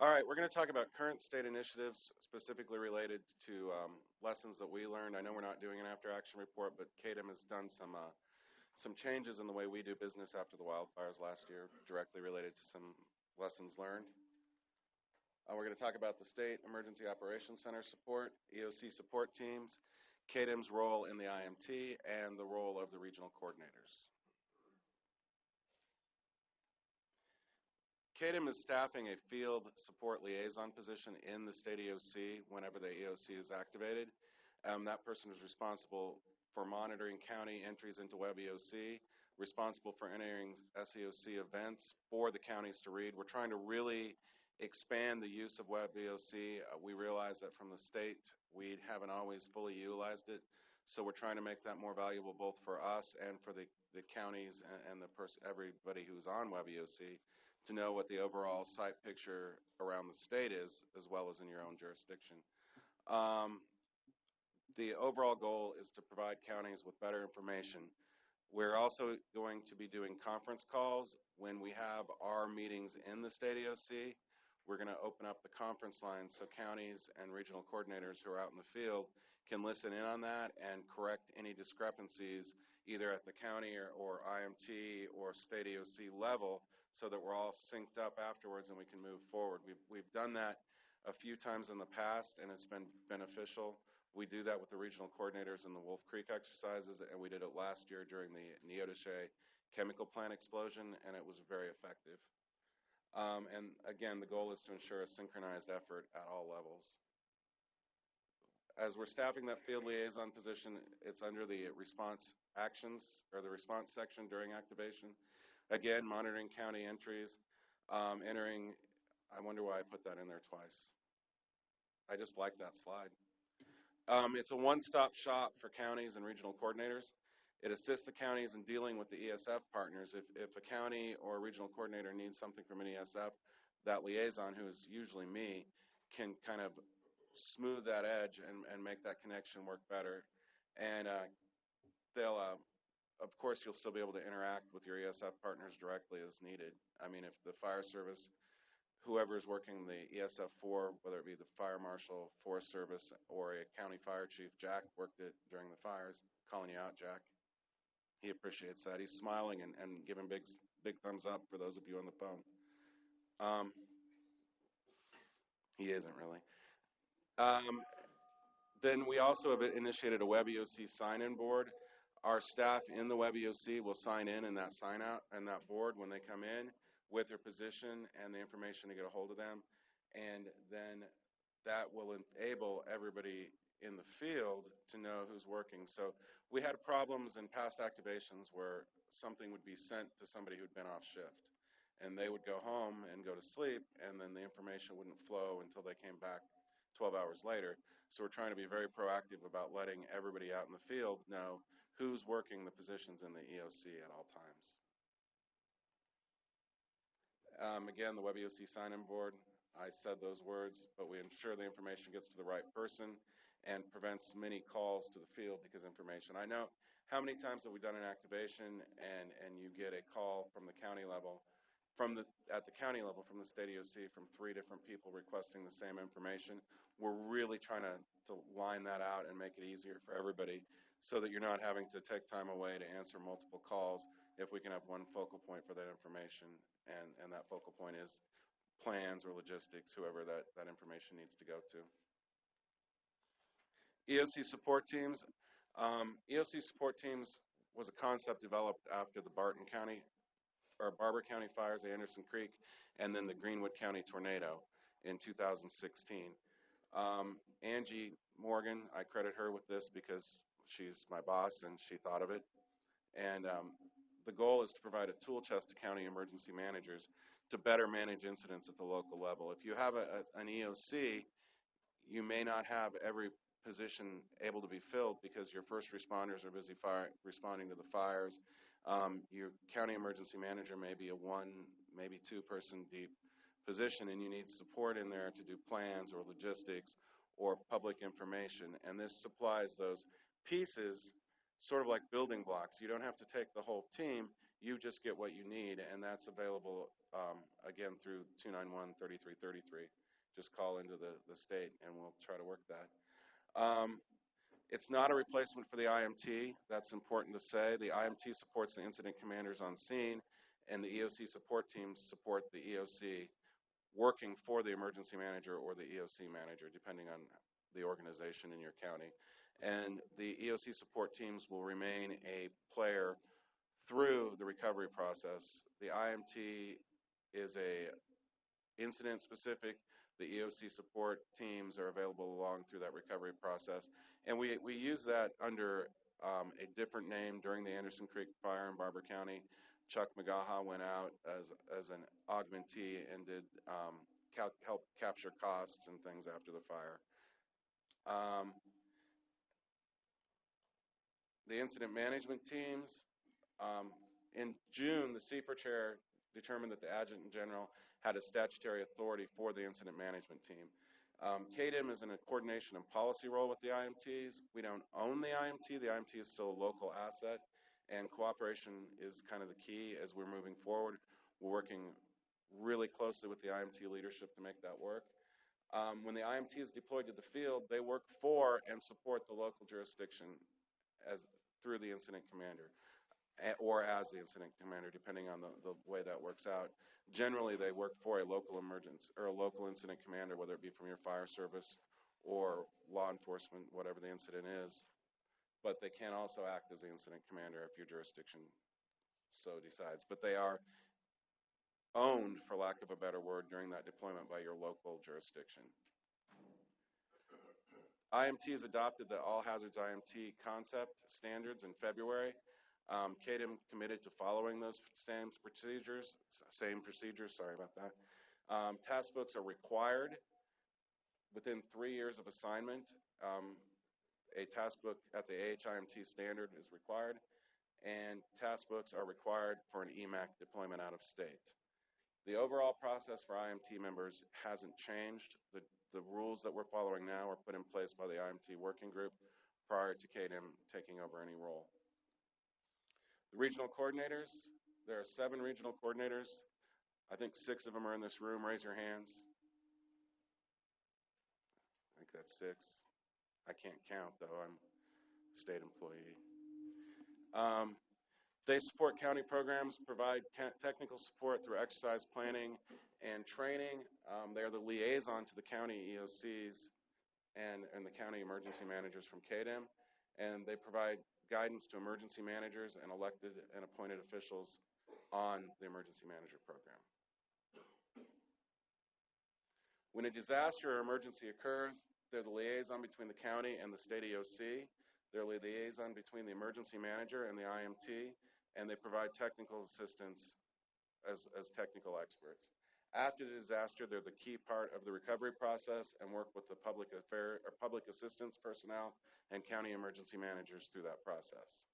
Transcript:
All right, we're going to talk about current state initiatives specifically related to lessons that we learned. I know we're not doing an after-action report, but KDEM has done some changes in the way we do business after the wildfires last year, directly related to some lessons learned. We're going to talk about the State Emergency Operations Center support, EOC support teams, KDEM's role in the IMT, and the role of the regional coordinators. KDEM is staffing a field support liaison position in the state EOC whenever the EOC is activated. That person is responsible for monitoring county entries into Web EOC, responsible for entering SEOC events for the counties to read. We're trying to really expand the use of Web EOC. We realize that from the state, we haven't always fully utilized it. So we're trying to make that more valuable both for us and for the counties and everybody who's on Web EOC to know what the overall site picture around the state is, as well as in your own jurisdiction. The overall goal is to provide counties with better information. We're also going to be doing conference calls when we have our meetings in the state EOC. We're going to open up the conference line so counties and regional coordinators who are out in the field can listen in on that and correct any discrepancies either at the county or IMT or state EOC level so that we're all synced up afterwards and we can move forward. We've done that a few times in the past and it's been beneficial. We do that with the regional coordinators in the Wolf Creek exercises, and we did it last year during the Neodesha chemical plant explosion, and it was very effective. And again, the goal is to ensure a synchronized effort at all levels. As we're staffing that field liaison position, it's under the response actions or the response section during activation. Again, monitoring county entries, entering, I wonder why I put that in there twice. I just like that slide. It's a one-stop shop for counties and regional coordinators. It assists the counties in dealing with the ESF partners. If a county or a regional coordinator needs something from an ESF, that liaison, who is usually me, can kind of smooth that edge and make that connection work better. And they'll, of course, you'll still be able to interact with your ESF partners directly as needed. I mean, if the fire service, whoever is working the ESF4, whether it be the fire marshal, Forest Service, or a county fire chief, Jack worked it during the fires, calling you out, Jack. He appreciates that. He's smiling and giving big thumbs up for those of you on the phone. He isn't really. Then we also have initiated a Web EOC sign-in board. Our staff in the Web EOC will sign in that sign out and that board when they come in with their position and the information to get a hold of them. And then that will enable everybody in the field to know who's working. So we had problems in past activations where something would be sent to somebody who'd been off shift. And they would go home and go to sleep, and then the information wouldn't flow until they came back 12 hours later. So we're trying to be very proactive about letting everybody out in the field know who's working the positions in the EOC at all times. Again, the Web EOC sign-in board, I said those words, but we ensure the information gets to the right person and prevents many calls to the field because information. I know how many times have we done an activation and you get a call from the county level, at the county level from the state EOC from 3 different people requesting the same information. We're really trying to line that out and make it easier for everybody so that you're not having to take time away to answer multiple calls if we can have one focal point for that information. And that focal point is plans or logistics, whoever that information needs to go to. EOC Support Teams. EOC Support Teams was a concept developed after the Barber County fires, the Anderson Creek, and then the Greenwood County tornado in 2016. Angie Morgan, I credit her with this because she's my boss and she thought of it. And the goal is to provide a tool chest to county emergency managers to better manage incidents at the local level. If you have an EOC, you may not have every position able to be filled because your first responders are busy responding to the fires. Your county emergency manager may be a 1, maybe 2-person deep position, and you need support in there to do plans or logistics or public information. And this supplies those pieces sort of like building blocks. You don't have to take the whole team. you just get what you need, and that's available, again, through 291-3333. Just call into the state, and we'll try to work that. It's not a replacement for the IMT. That's important to say. The IMT supports the incident commanders on scene, and the EOC support teams support the EOC working for the emergency manager or the EOC manager, depending on the organization in your county. And the EOC support teams will remain a player through the recovery process. The IMT is a incident specific. The EOC support teams are available along through that recovery process. And we use that under a different name during the Anderson Creek fire in Barber County. Chuck McGaha went out as an augmentee and did help capture costs and things after the fire. The incident management teams, in June, the CFR chair determined that the adjutant general had a statutory authority for the incident management team. KDEM is in a coordination and policy role with the IMTs. We don't own the IMT. The IMT is still a local asset, and cooperation is kind of the key as we're moving forward. We're working really closely with the IMT leadership to make that work. When the IMT is deployed to the field, they work for and support the local jurisdiction through the incident commander, or as the incident commander, depending on the way that works out. Generally, they work for a local emergency or a local incident commander, whether it be from your fire service or law enforcement, whatever the incident is. But they can also act as the incident commander if your jurisdiction so decides. But they are owned, for lack of a better word, during that deployment by your local jurisdiction. IMTs adopted the All Hazards IMT concept standards in February. KDEM committed to following those same procedures, sorry about that. Task books are required within 3 years of assignment. A task book at the AHIMT standard is required, and task books are required for an EMAC deployment out of state. The overall process for IMT members hasn't changed. The rules that we're following now were put in place by the IMT working group prior to KDEM taking over any role. The regional coordinators, there are 7 regional coordinators. I think 6 of them are in this room. Raise your hands. I think that's 6. I can't count, though. I'm a state employee. They support county programs, provide technical support through exercise planning and training. They're the liaison to the county EOCs and the county emergency managers from KDEM, and they provide guidance to emergency managers and elected and appointed officials on the emergency manager program. When a disaster or emergency occurs, they're the liaison between the county and the state EOC. They're the liaison between the emergency manager and the IMT, and they provide technical assistance as technical experts. After the disaster, they're the key part of the recovery process and work with the public assistance personnel and county emergency managers through that process.